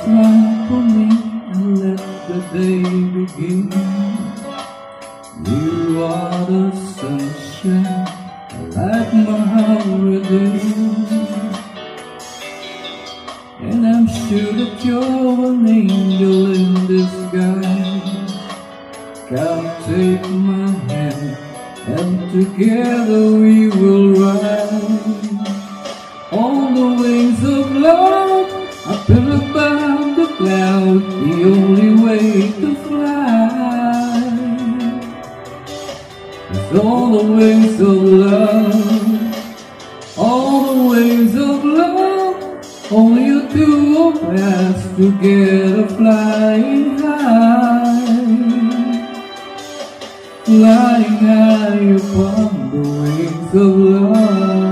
smile for me and let the day begin. You are the sunshine, like my heart within. And I'm sure that you're an angel in disguise. Come take my hand, and together we will ride on the wings of love, up and above the clouds, the only way to fly is on the wings of love, on the wings of love. Only you two of us together flying high, flying high upon the wings of love.